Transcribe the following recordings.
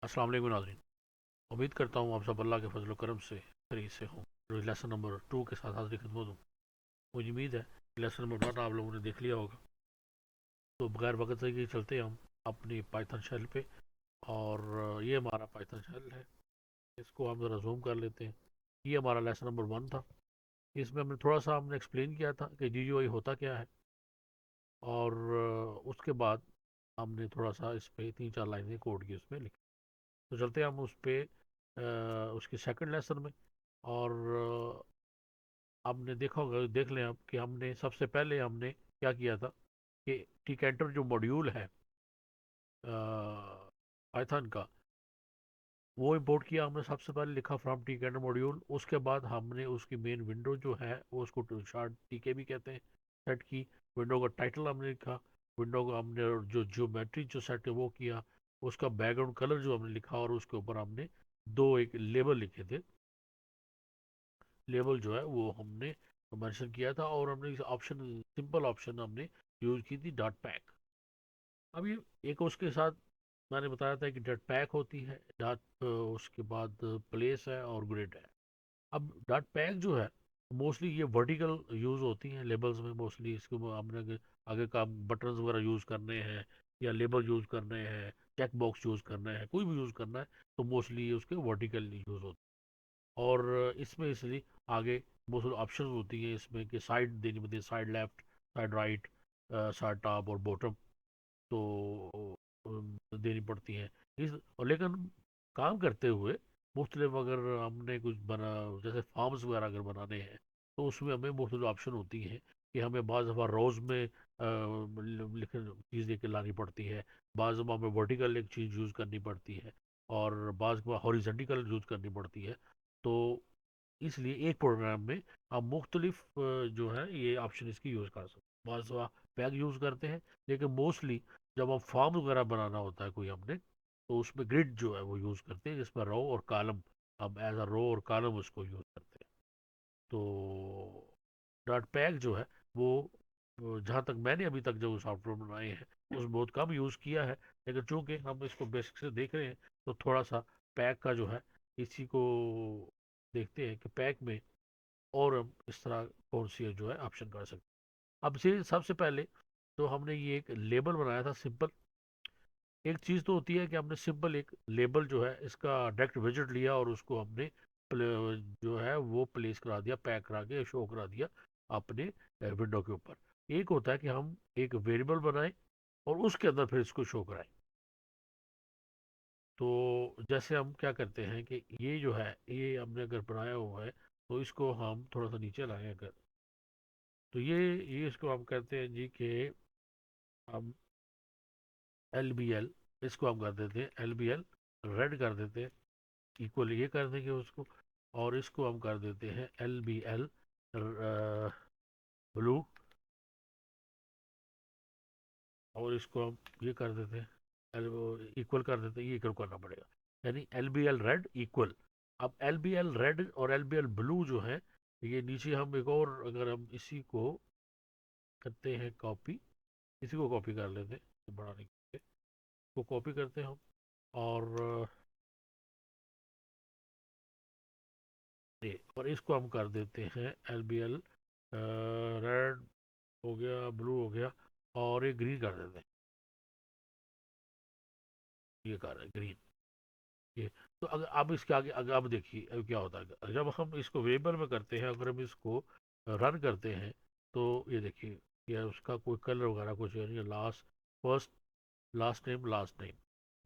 अस्सलाम वालेकुम नाज़रीन। उम्मीद करता हूँ आप सब अल्लाह के फजल करम से खैरियत से हों। लेसन नंबर 2 के साथ हाजिर खिदमत हूँ। मुझे उम्मीद है लेसन नंबर 1 आप लोगों ने देख लिया होगा। तो बगैर वक्त के चलते हम अपनी पाइथन शेल पे। और ये हमारा पाइथन शेल है। इसको हम ज़रा जूम कर लेते हैं। ये हमारा लेसन नंबर 1 था। इसमें हमने थोड़ा सा हमने एक्सप्लेन किया था कि GUI होता क्या है। और उसके बाद हमने थोड़ा सा इस पर 3-4 लाइनें कोड की उसमें लिखी। तो चलते हैं हम उस पर उसके सेकंड लेसन में। और आपने देखा होगा, देख लें आप कि हमने सबसे पहले हमने क्या किया था कि टिकेंटर जो मॉड्यूल है पाइथन का, वो इंपोर्ट किया हमने। सबसे पहले लिखा फ्रॉम टिकेंटर मॉड्यूल। उसके बाद हमने उसकी मेन विंडो जो है वो उसको शार्ट टीके भी कहते हैं, सेट की। विंडो का टाइटल हमने लिखा। विंडो का हमने जो ज्योमेट्री जो सेट है वो किया। उसका बैकग्राउंड कलर जो हमने लिखा, और उसके ऊपर हमने दो एक लेबल लिखे थे। लेबल जो है वो हमने मेंशन किया था, और हमने इस ऑप्शन, सिंपल ऑप्शन हमने यूज की थी डॉट पैक। अब ये एक उसके साथ मैंने बताया था कि डॉट पैक होती है, डॉट उसके बाद प्लेस है और ग्रिड है। अब डॉट पैक जो है मोस्टली ये वर्टिकल यूज़ होती हैं लेबल्स में। मोस्टली इसको हमने आगे का बटन्स वगैरह यूज़ करने हैं, या लेबल यूज़ करने हैं, चेक बॉक्स यूज़ करना है, कोई भी यूज़ करना है, तो मोस्टली ये उसके वर्टिकल यूज़ होते हैं। और इसमें इसलिए आगे बहुत सारी ऑप्शन होती हैं इसमें कि साइड देनी पड़ती है, side left, side right, side top और बॉटम। तो देनी पड़ती हैं इस। और लेकिन काम करते हुए मुख्तलिफ अगर हमने कुछ बना, जैसे फॉर्म्स वगैरह अगर बनाने हैं, तो उसमें हमें मुख्तलिफ ऑप्शन होती हैं कि हमें बाज़ दफ़ा रोज़ में लिख चीज़ लेके लानी पड़ती है। बाज़ दफ़ा हमें वर्टिकल एक चीज़ यूज़ करनी पड़ती है, और बाज़ दफ़ा हॉरिजॉन्टल यूज़ करनी पड़ती है। तो इसलिए एक प्रोग्राम में आप मुख्तलिफ जो है ये ऑप्शन इसकी यूज़ कर सकते हैं। बाज़ दफ़ा पैक यूज़ करते हैं, लेकिन मोस्टली जब हम फॉर्म वगैरह बनाना होता है कोई हमने, तो उसमें ग्रिड जो है वो यूज़ करते हैं, जिसमें रो और कॉलम, हम एज अ रो और कॉलम उसको यूज़ करते हैं। तो डॉट पैक जो है वो जहाँ तक मैंने अभी तक जो सॉफ्टवेयर बनाए हैं उसमें बहुत कम यूज़ किया है। लेकिन चूंकि हम इसको बेसिक से देख रहे हैं, तो थोड़ा सा पैक का जो है इसी को देखते हैं कि पैक में और हम इस तरह कौन सी जो है ऑप्शन कर सकते हैं। अब से सबसे पहले तो हमने ये एक लेबल बनाया था सिंपल। एक चीज़ तो होती है कि हमने सिंपल एक लेबल जो है इसका डायरेक्ट विजिट लिया, और उसको हमने जो है वो प्लेस करा दिया, पैक करा के शो करा दिया अपने विंडो के ऊपर। एक होता है कि हम एक वेरिएबल बनाएं और उसके अंदर फिर इसको शो कराएं। तो जैसे हम क्या करते हैं कि ये जो है ये हमने अगर बनाया हुआ है, तो इसको हम थोड़ा सा नीचे लाएं अगर, तो ये इसको हम कहते हैं जी कि हम LBL, इसको हम कर देते हैं LBL रेड कर देते हैं, इक्वल ये कर देंगे उसको। और इसको हम कर देते हैं LBL ब्लू, और इसको हम ये कर देते हैं इक्वल कर देते हैं, ये इक्वल करना पड़ेगा। यानी LBL रेड इक्वल। अब LBL रेड और LBL ब्लू जो है, ये नीचे हम एक और अगर हम इसी को करते हैं कॉपी, इसी को कॉपी कर लेते हैं बढ़ाने के लिए, इसको कॉपी करते हैं हम। और और इसको हम कर देते हैं LBL रेड हो गया, ब्लू हो गया, और एक ग्रीन कर देते हैं। ये कर रहे हैं ग्रीन। ये तो अगर अब इसके आगे अगर अब देखिए अब क्या होता है जब हम इसको वेरिएबल में करते हैं, अगर हम इसको रन करते हैं, तो ये देखिए ये उसका कोई कलर वगैरह कुछ नहीं है। Last first, last name, last name.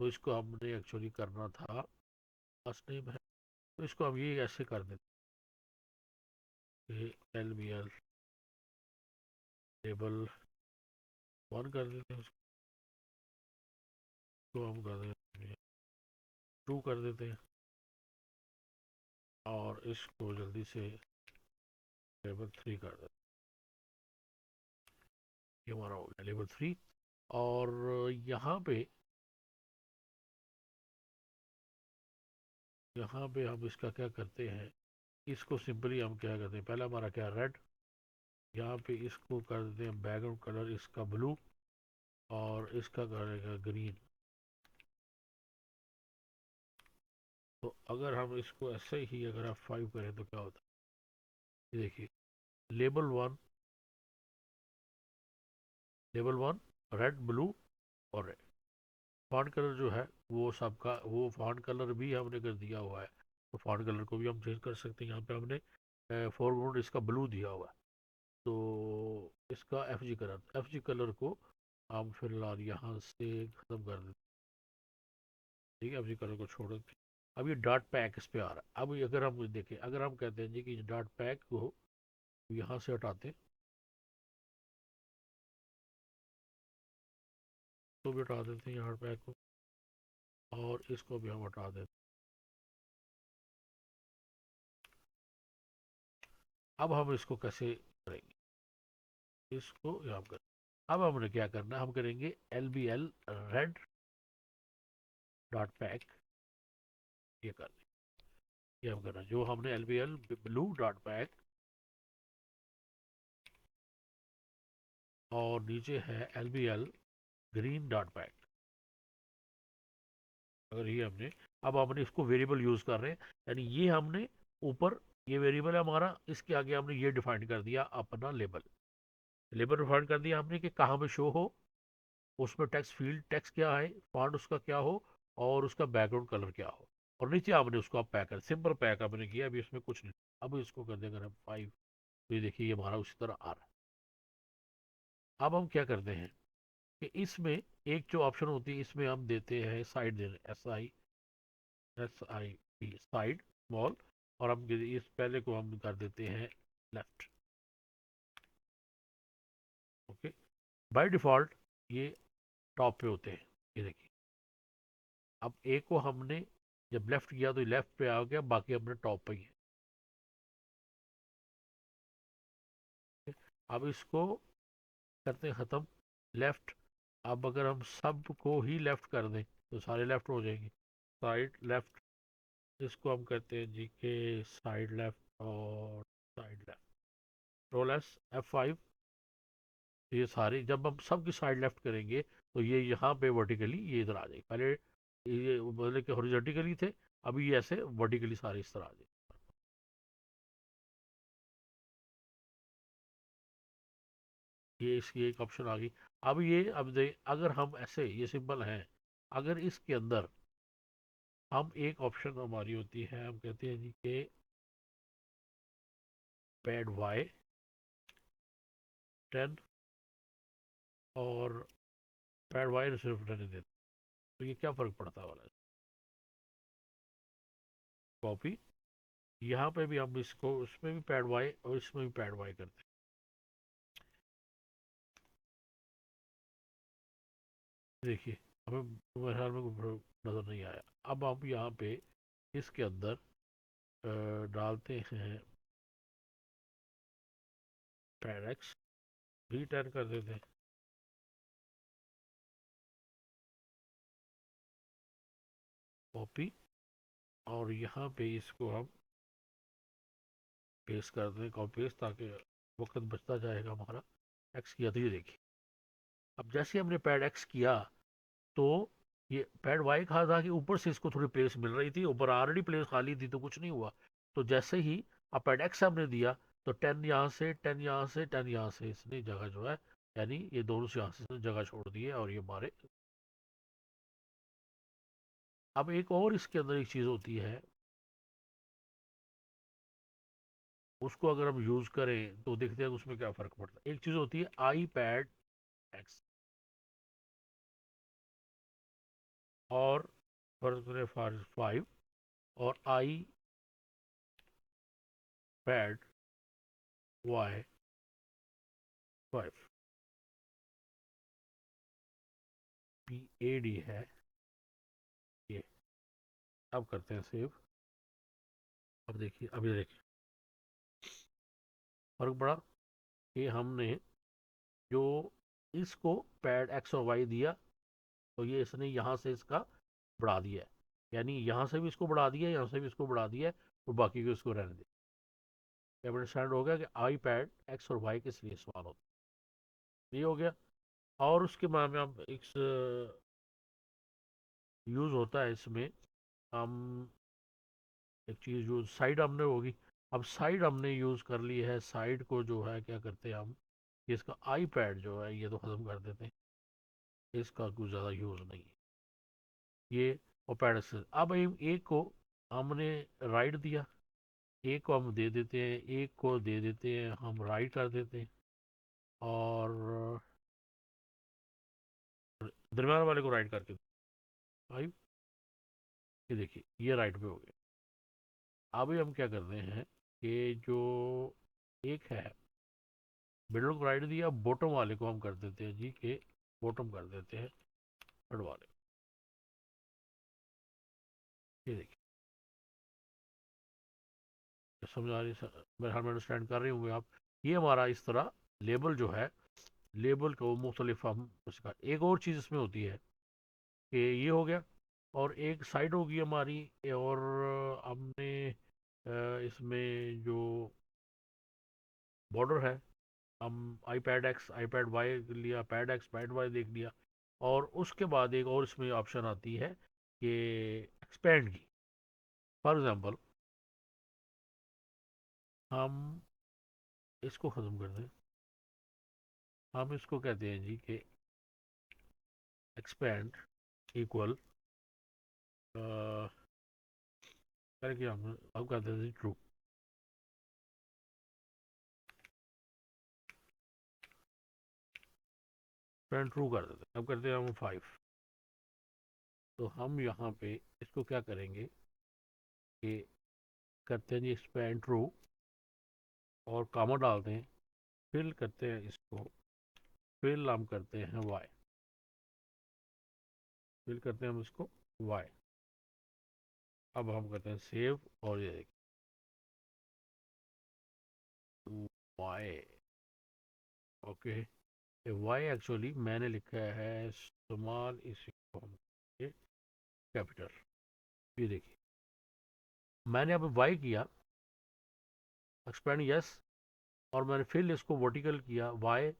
तो इसको हमने एक्चुअली करना था, लास्ट नेम है, तो इसको हम ये ऐसे कर देते हैं, LBL टेबल 1 कर देते हैं, उसको हम कर देते हैं 2 कर देते हैं, और इसको जल्दी से लेवल 3 कर देते हैं। ये हमारा हो गया लेवल 3। और यहाँ पे हम इसका क्या करते हैं, इसको सिंपली हम क्या करते हैं, पहले हमारा क्या रेड, यहाँ पे इसको कर देते हैं बैकग्राउंड कलर इसका ब्लू, और इसका करेगा ग्रीन। तो अगर हम इसको ऐसे ही अगर आप 5 करें तो क्या होता है, ये देखिए, लेबल वन रेड ब्लू और रेड। फॉन्ट कलर जो है वो सबका, वो फॉन्ट कलर भी हमने कर दिया हुआ है, तो फॉन्ट कलर को भी हम चेंज कर सकते हैं। यहाँ पे हमने फोरग्राउंड इसका ब्लू दिया हुआ है, तो इसका एफ जी कलर को हम फिलहाल यहाँ से ख़त्म कर देते हैं। ठीक है, एफ जी कलर को छोड़ देते हैं। अब ये डॉट पैक इस पे आ रहा है। अब ये अगर हम देखें, अगर हम कहते हैं जी कि डॉट पैक को यहाँ से हटाते हैं, तो भी हटा देते हैं यहाँ पैक को, और इसको भी हम हटा देते हैं। अब हम इसको कैसे करेंगे, इसको यहाँ कर, अब हमने क्या करना है, हम करेंगे LBL रेड डॉट पैक, ये कर, ये हम करना जो हमने LBL ब्लू डॉट पैक, और नीचे है LBL ग्रीन डॉट पैक। अगर ये हमने, अब हमने इसको वेरिएबल यूज कर रहे हैं, यानी ये हमने ऊपर, ये वेरिएबल है हमारा, इसके आगे हमने ये डिफाइन कर दिया अपना लेबल। लेबल डिफाइन कर दिया हमने कि कहाँ पे शो हो, उसमें टेक्स्ट फील्ड टेक्स्ट क्या है, फॉन्ट उसका क्या हो, और उसका बैकग्राउंड कलर क्या हो, और नीचे आपने उसको आप पैक कर, सिंपल पैक आपने किया, अभी इसमें कुछ नहीं। अब इसको कर देंगे हम 5, तो ये देखिए ये हमारा उसी तरह आ रहा है। अब हम क्या करते हैं कि इसमें एक जो ऑप्शन होती है, इसमें हम देते हैं साइड, देने SID साइड स्मॉल, और हम इस पहले को हम कर देते हैं लेफ्ट। ओके, बाय डिफॉल्ट ये टॉप पे होते हैं, ये देखिए। अब ए को हमने जब लेफ्ट किया तो लेफ्ट पे आ गया, बाकी अपने टॉप पे ही है। अब इसको करते हैं ख़त्म, लेफ्ट। अब अगर हम सब को ही लेफ्ट कर दें तो सारे लेफ्ट हो जाएंगे, साइड लेफ्ट। इसको हम कहते हैं जी के साइड लेफ्ट और side left, roll S F5। ये सारी जब हम सब की साइड लेफ्ट करेंगे तो ये यहाँ पे वर्टिकली ये इधर आ जाएगी। पहले ये मतलब कि हॉरिजॉन्टली थे, अभी ये ऐसे वर्टिकली सारे इस तरह आ जाएंगे। ये इसकी एक ऑप्शन आ गई। अब ये, अब दे, अगर हम ऐसे, ये सिंपल है, अगर इसके अंदर हम एक ऑप्शन हमारी होती है, हम कहते हैं जी के पैड Y10, और पैड वाई सिर्फ रहने देते, तो ये क्या फ़र्क पड़ता है वाला है, कॉपी। यहाँ पे भी हम इसको, उसमें भी पैड वाई और इसमें भी पैड वाई करते हैं। देखिए, हमें मेरे ख्याल में कुछ नज़र नहीं आया। अब हम यहाँ पे इसके अंदर डालते हैं पैड एक्स, V10 कर देते हैं, कॉपी, और यहाँ पे इसको हम पेस्ट कर दें, कॉपी पेस्ट, ताकि वक्त बचता जाएगा हमारा। एक्स किया तो ये देखिए, अब जैसे हमने पैड एक्स किया तो ये पैड वाई कहा था कि ऊपर से इसको थोड़ी प्लेस मिल रही थी, ऊपर ऑलरेडी प्लेस खाली थी तो कुछ नहीं हुआ। तो जैसे ही अब पैड एक्स हमने दिया, तो 10 यहाँ से, 10 यहाँ से, 10 यहाँ से इसने जगह जो है, यानी ये दोनों से यहाँ से इसने जगह छोड़ दी है, और ये हमारे। अब एक और इसके अंदर एक चीज़ होती है, उसको अगर हम यूज़ करें तो देखते हैं उसमें क्या फ़र्क पड़ता है। एक चीज़ होती है आई पैड एक्स, और फर्ज करें फॉर 5, और आई पैड Y5, PAD है ये। अब करते हैं सेव। अब देखिए, अभी देखिए फर्क पड़ा कि हमने जो इसको पैड एक्स और वाई दिया, तो ये इसने यहाँ से इसका बढ़ा दिया है, यानी यहाँ से भी इसको बढ़ा दिया है, यहाँ से भी इसको बढ़ा दिया है, और बाकी को इसको रहने दिया। अंडरस्टैंड हो गया कि आई पैड एक्स और वाई किस लिए इस्तेमाल होता है, ये हो गया। और उसके बाद में हम एक यूज़ होता है इसमें, हम एक चीज़ जो साइड हमने होगी। अब साइड हमने यूज़ कर ली है, साइड को जो है क्या करते हैं हम, इसका आई पैड जो है ये तो ख़त्म कर देते हैं, इसका कुछ ज़्यादा यूज़ नहीं है ये। और पैड से अब एक को हमने राइट दिया, एक को हम दे देते हैं, एक को दे देते हैं हम राइट कर देते हैं, और दरम्यान वाले को राइट करके भाई, ये देखिए ये राइट पे हो गया। अभी हम क्या करते हैं कि जो एक है मिडल को राइट दिया, बॉटम वाले को हम कर देते हैं जी के बॉटम कर देते हैं थर्ड वाले। ये देखिए समझ आ रही है, मेरे हाल में अंडरस्टैंड कर रहे होंगे आप। ये हमारा इस तरह लेबल जो है, लेबल को मुख्तलिफ हम उसका, एक और चीज़ इसमें होती है कि ये हो गया, और एक साइड होगी हमारी, और हमने इसमें जो बॉर्डर है, हम iPad X iPad Y लिया, पैड एक्स पैड वाई देख लिया, और उसके बाद एक और इसमें ऑप्शन आती है कि एक्सपेंड की। फॉर एग्जांपल हम इसको ख़त्म कर दें, हम इसको कहते हैं जी कि एक्सपेंड इक्वल करके हम कहते हैं ट्रू, एक्सपेंड ट्रू कर देते हैं, अब करते हैं हम 5। तो हम यहाँ पे इसको क्या करेंगे कि करते हैं जी एक्सपेंड ट्रू, और कामा डालते हैं, फिल करते हैं इसको, फिल हम करते हैं वाई, फिल करते हैं हम इसको वाई। अब हम करते हैं सेव, और ये वाई, ओके। वाई एक्चुअली मैंने लिखा है स्मॉल, इसी को हम कैपिटल। ये देखिए मैंने अब वाई किया एक्सपेंड यस, और मैंने फिर इसको वर्टिकल किया वाई,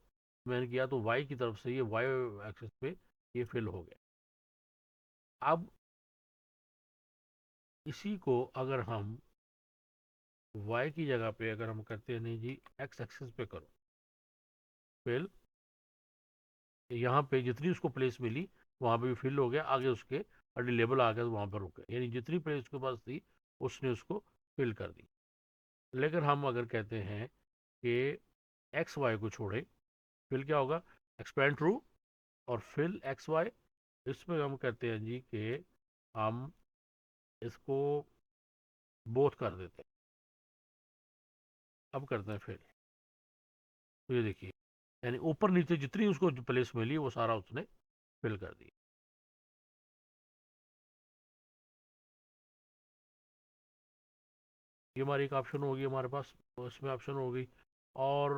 मैंने किया तो वाई की तरफ से ये वाई एक्सिस पे ये फिल हो गया। अब इसी को अगर हम वाई की जगह पे अगर हम करते हैं नहीं जी एक्स एक्सिस पे करो, फिल यहाँ पे जितनी उसको प्लेस मिली वहाँ पे भी फिल हो गया, आगे उसके अभी लेबल आ गया तो वहाँ पर रुक गया, यानी जितनी प्लेस उसके पास थी उसने उसको फिल कर दी। लेकिन हम अगर कहते हैं कि एक्स वाई को छोड़े, फिल क्या होगा, एक्सपेंड ट्रू और फिल एक्स वाई। इसमें हम कहते हैं जी कि हम इसको बोथ कर देते हैं, अब करते हैं फिल। तो ये देखिए यानी ऊपर नीचे जितनी उसको प्लेस मिली वो सारा उसने फिल कर दिया। ये हमारी एक ऑप्शन होगी हमारे पास, तो इसमें ऑप्शन होगी, और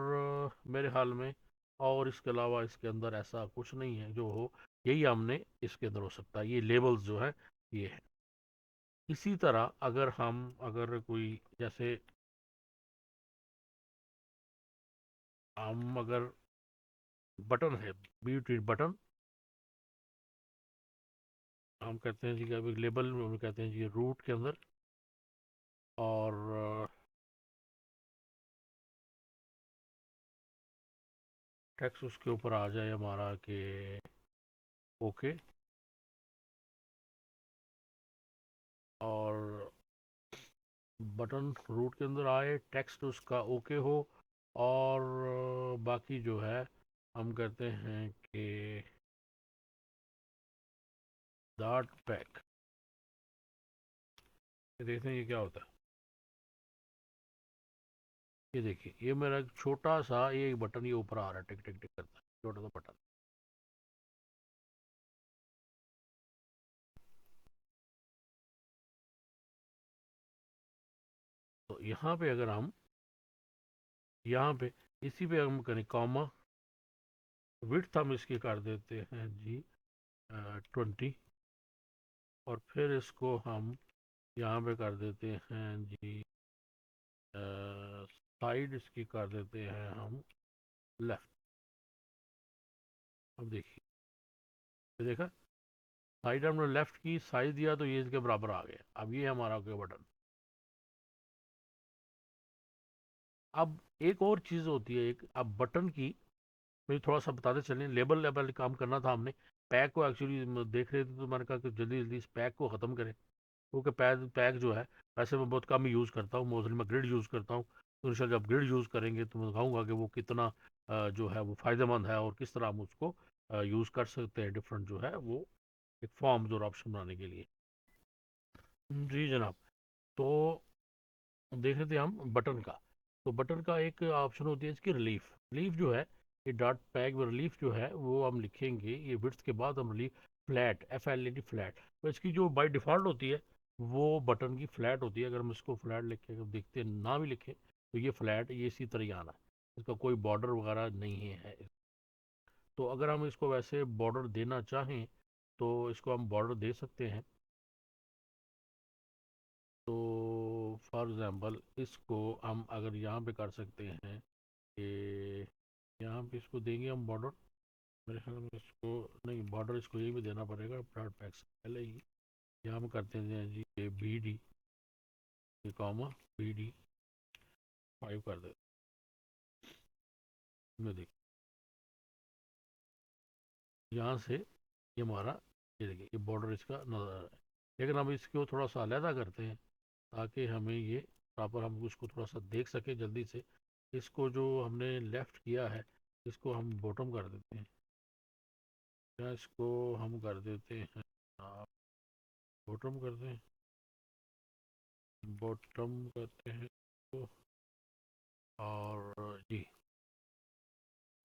मेरे ख्याल में और इसके अलावा इसके अंदर ऐसा कुछ नहीं है जो हो, यही हमने इसके अंदर हो सकता है, ये लेबल्स जो है ये है। इसी तरह अगर हम अगर कोई जैसे हम अगर बटन है, ब्यूटी बटन, हम कहते हैं जी कि अभी लेबल में हम कहते हैं जी रूट के अंदर, और टेक्स्ट उसके ऊपर आ जाए हमारा कि ओके, और बटन रूट के अंदर आए, टेक्स्ट उसका ओके हो, और बाकी जो है हम कहते हैं कि डॉट पैक, देखते हैं ये क्या होता है। ये देखिए ये मेरा एक छोटा सा ये बटन ये ऊपर आ रहा है, टिक टिक टिक करता है, छोटा सा बटन। तो यहाँ पे अगर हम यहाँ पे इसी पे हम करें कॉमा, विड्थ हम इसकी कर देते हैं जी 20, और फिर इसको हम यहाँ पे कर देते हैं जी साइड इसकी कर देते हैं हम लेफ्ट। अब देखिए ये देखा, साइड हमने लेफ्ट की साइज दिया तो ये इसके बराबर आ गया, अब ये हमारा हो गया बटन। अब एक और चीज़ होती है, एक अब बटन की मुझे थोड़ा सा बताते चलें। लेबल लेवल काम करना था हमने, पैक को एक्चुअली देख रहे थे, तो मैंने कहा कि जल्दी जल्दी इस पैक को ख़त्म करें, क्योंकि पैक पैक जो है वैसे मैं बहुत कम यूज़ करता हूँ, मोस्टली मैं ग्रिड यूज़ करता हूँ। तो इंशाल्लाह जब ग्रिड यूज़ करेंगे तो मैं दिखाऊंगा कि वो कितना जो है वो फ़ायदेमंद है और किस तरह हम उसको यूज़ कर सकते हैं, डिफरेंट जो है वो एक फॉर्म्स और ऑप्शन बनाने के लिए। जी जनाब। तो देख रहे थे हम बटन का। तो बटन का एक ऑप्शन होती है इसकी रिलीफ। रिलीफ जो है, ये डॉट पैग में रिलीफ जो है वो हम लिखेंगे, ये विड्थ के बाद हम रिलीफ फ्लैट, FLAT फ्लैट। तो इसकी जो बाय डिफ़ॉल्ट होती है वो बटन की फ्लैट होती है। अगर हम इसको फ्लैट लिख के अगर देखते हैं, ना भी लिखें तो ये फ्लैट, ये इसी तरह ही आना है, इसका कोई बॉर्डर वगैरह नहीं है। तो अगर हम इसको वैसे बॉर्डर देना चाहें तो इसको हम बॉर्डर दे सकते हैं। तो फॉर एग्ज़ाम्पल इसको हम अगर यहाँ पे कर सकते हैं कि यहाँ पे इसको देंगे हम बॉर्डर। मेरे ख्याल में इसको नहीं, बॉर्डर इसको ये भी देना पड़ेगा फ्लैट पैक से पहले ही। यहाँ हम करते हैं जी ये BD, ये कॉमा BD 5 कर देते हैं। देखिए यहाँ से ये हमारा, ये देखिए ये बॉर्डर इसका नज़र आ रहा है। लेकिन हम इसको थोड़ा सा अलहदा करते हैं ताकि हमें ये प्रॉपर, हम उसको थोड़ा सा देख सके जल्दी से। इसको जो हमने लेफ़्ट किया है इसको हम बॉटम कर देते हैं, या इसको हम कर देते हैं बॉटम कर दें, बॉटम करते हैं तो। और जी,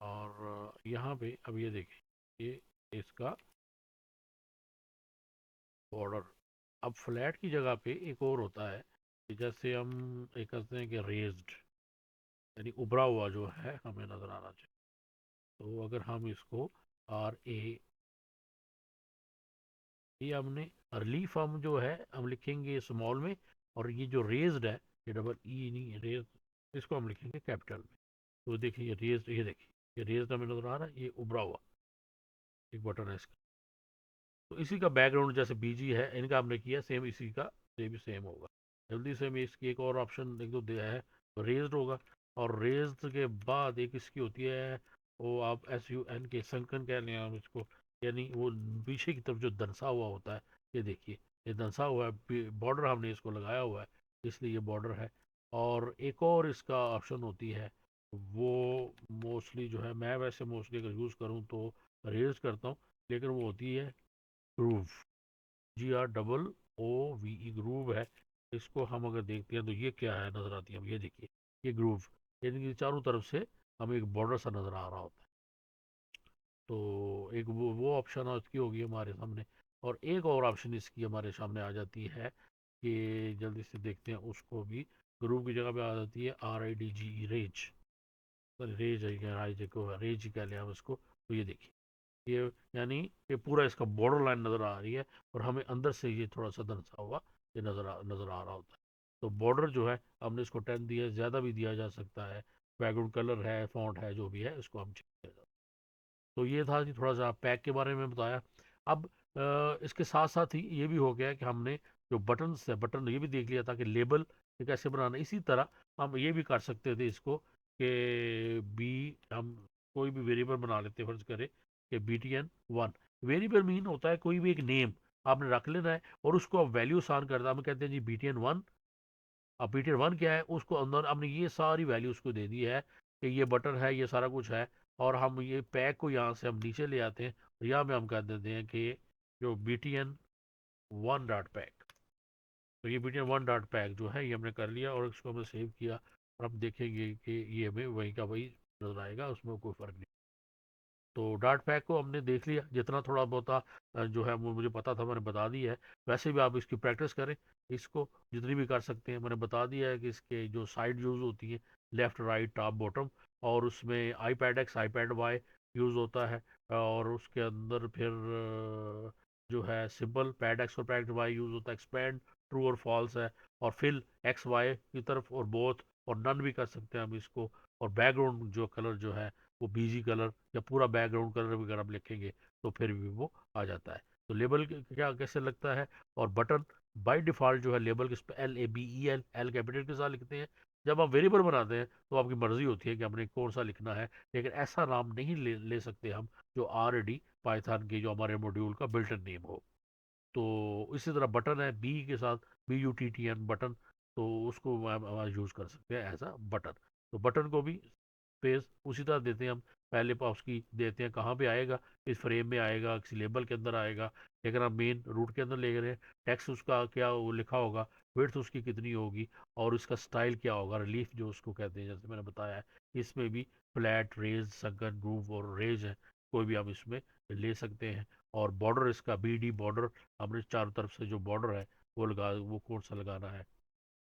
और यहाँ पे अब ये देखें, ये इसका बॉर्डर। अब फ्लैट की जगह पे एक और होता है कि जैसे हम एक कहते हैं कि रेज्ड, यानी उभरा हुआ जो है हमें नज़र आना चाहिए। तो अगर हम इसको RA, ये हमने रिलीफ हम जो है हम लिखेंगे स्मॉल में, और ये जो रेज्ड है, ये डबल ई नहीं रेज्ड, इसको हम लिखेंगे कैपिटल में। तो देखिए ये रेज्ड, ये देखिए ये रेज्ड हमें नज़र आ रहा है, ये उभरा हुआ एक बटन है इसका। तो इसी का बैकग्राउंड जैसे BG है इनका हमने किया सेम, इसी का ये भी सेम होगा। जल्दी से मैं इसकी एक और ऑप्शन एक दो दिया है, रेज्ड होगा। और रेज्ड के बाद एक इसकी होती है, वो आप SUN के संकन कह लें हम इसको, यानी वो पीछे की तरफ जो दनसा हुआ होता है। ये देखिए ये दनसा हुआ है, बॉर्डर हमने इसको लगाया हुआ है, इसलिए ये बॉर्डर है। और एक और इसका ऑप्शन होती है, वो मोस्टली जो है, मैं वैसे मोस्टली अगर यूज़ करूँ तो रेज करता हूँ, लेकिन वो होती है ग्रूव, GROOVE ग्रूव है। इसको हम अगर देखते हैं तो ये क्या है नज़र आती है, हम ये देखिए ये ग्रूव, यानी कि चारों तरफ से हमें एक बॉर्डर सा नज़र आ रहा होता है। तो एक वो ऑप्शन इसकी होगी हमारे सामने। और एक और ऑप्शन इसकी हमारे सामने आ जाती है कि जल्दी से देखते हैं उसको भी। ग्रूव की जगह पे आ जाती है RIDGE रेज, रेज है, राइज को रेज कह लिया हम इसको। तो ये देखिए ये, यानी ये पूरा इसका बॉर्डर लाइन नज़र आ रही है, और हमें अंदर से ये थोड़ा सा दरसा हुआ ये नज़र आ रहा होता है। तो बॉर्डर जो है हमने इसको 10 दिया, ज़्यादा भी दिया जा सकता है, बैकग्राउंड कलर है, फॉन्ट है, जो भी है इसको हम चेंज कर सकते हैं। तो ये था कि थोड़ा सा पैक के बारे में बताया। अब इसके साथ साथ ही ये भी हो गया कि हमने जो बटन्स है, बटन ये भी देख लिया था कि लेबल कैसे बनाना। इसी तरह हम ये भी कर सकते थे इसको कि बी हम कोई भी वेरिएबल बना लेते, फर्ज करें कि BTN 1। वेरिएबल मीन होता है कोई भी एक नेम आपने रख लेना है और उसको आप वैल्यू आसान करता है। हम कहते हैं जी BTN 1। अब BTN 1 क्या है, उसको अंदर हमने ये सारी वैल्यू उसको दे दी है कि ये बटन है, ये सारा कुछ है। और हम ये पैक को यहाँ से हम नीचे ले आते हैं, और यहाँ में हम कह देते हैं कि जो BTN 1 डॉट पैक। तो ये BTN 1 डॉट पैक जो है ये हमने कर लिया, और इसको हमने सेव किया। और हम देखेंगे कि ये हमें वही का वही नजर आएगा, उसमें कोई फ़र्क नहीं। तो डार्ट पैक को हमने देख लिया, जितना थोड़ा बहुत जो है वो मुझे पता था मैंने बता दिया है। वैसे भी आप इसकी प्रैक्टिस करें, इसको जितनी भी कर सकते हैं। मैंने बता दिया है कि इसके जो साइड यूज़ होती है, लेफ़्ट राइट टॉप बॉटम, और उसमें iPad X iPad Y use होता है। और उसके अंदर फिर जो है सिंपल पैड X और पैड Y यूज़ होता है। एक्सपैंड ट्रू और फॉल्स है, और फिल XY की तरफ और बोथ, और नन भी कर सकते हैं हम इसको। और बैकग्राउंड जो कलर जो है वो BG कलर या पूरा बैकग्राउंड कलर भी अगर आप लिखेंगे तो फिर भी वो आ जाता है। तो लेबल क्या कैसे लगता है। और बटन बाय डिफ़ॉल्ट जो है लेबल किस पे LABEL, L कैपिटल के साथ लिखते हैं। जब आप वेरिएबल बनाते हैं तो आपकी मर्जी होती है कि हमने कौन सा लिखना है, लेकिन ऐसा नाम नहीं ले सकते हम जो ऑलरेडी पाइथन के जो हमारे मॉड्यूल का बिल्ट इन नेम हो। तो इसी तरह बटन है बी के साथ, BUTTN बटन, तो उसको हम यूज़ कर सकते हैं एज अ बटन। तो बटन को भी स्पेस उसी तरह देते हैं हम, पहले उसकी देते हैं कहाँ पे आएगा, इस फ्रेम में आएगा, किसी लेबल के अंदर आएगा, लेकिन हम मेन रूट के अंदर ले रहे हैं, टेक्स्ट उसका क्या वो लिखा होगा, विड्थ उसकी कितनी होगी, और उसका स्टाइल क्या होगा, रिलीफ जो उसको कहते हैं, जैसे मैंने बताया है। इसमें भी फ्लैट, रेज, संकन, ग्रूव और रेज है, कोई भी हम इसमें ले सकते हैं। और बॉर्डर इसका BD बॉर्डर, हमने चारों तरफ से जो बॉर्डर है वो कौन सा लगाना है,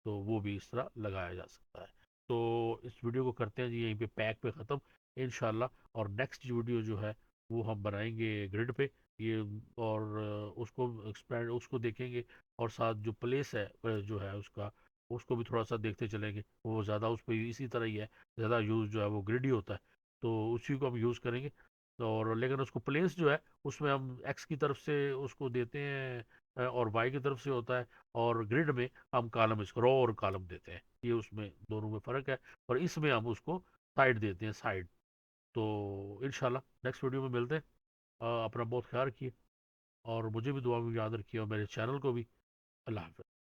तो वो भी इस तरह लगाया जा सकता है। तो इस वीडियो को करते हैं जी यहीं पे पैक पे ख़त्म इंशाल्लाह। और नेक्स्ट वीडियो जो है वो हम बनाएंगे ग्रिड पे ये, और उसको एक्सपैंड उसको देखेंगे, और साथ जो प्लेस है जो है उसका, उसको भी थोड़ा सा देखते चलेंगे। वो ज़्यादा उस पर इसी तरह ही है, ज़्यादा यूज़ जो है वो ग्रिड ही होता है, तो उसी को हम यूज़ करेंगे। और लेकिन उसको प्लेस जो है उसमें हम एक्स की तरफ से उसको देते हैं, और वाई की तरफ से होता है। और ग्रिड में हम कॉलम, इसको रो और कॉलम देते हैं, ये उसमें दोनों में फ़र्क है। और इसमें हम उसको साइड देते हैं, साइड। तो इंशाल्लाह नेक्स्ट वीडियो में मिलते हैं। अपना बहुत ख्याल रखिए, और मुझे भी दुआ में याद रखिए, और मेरे चैनल को भी। अल्लाह हाफ़िज़।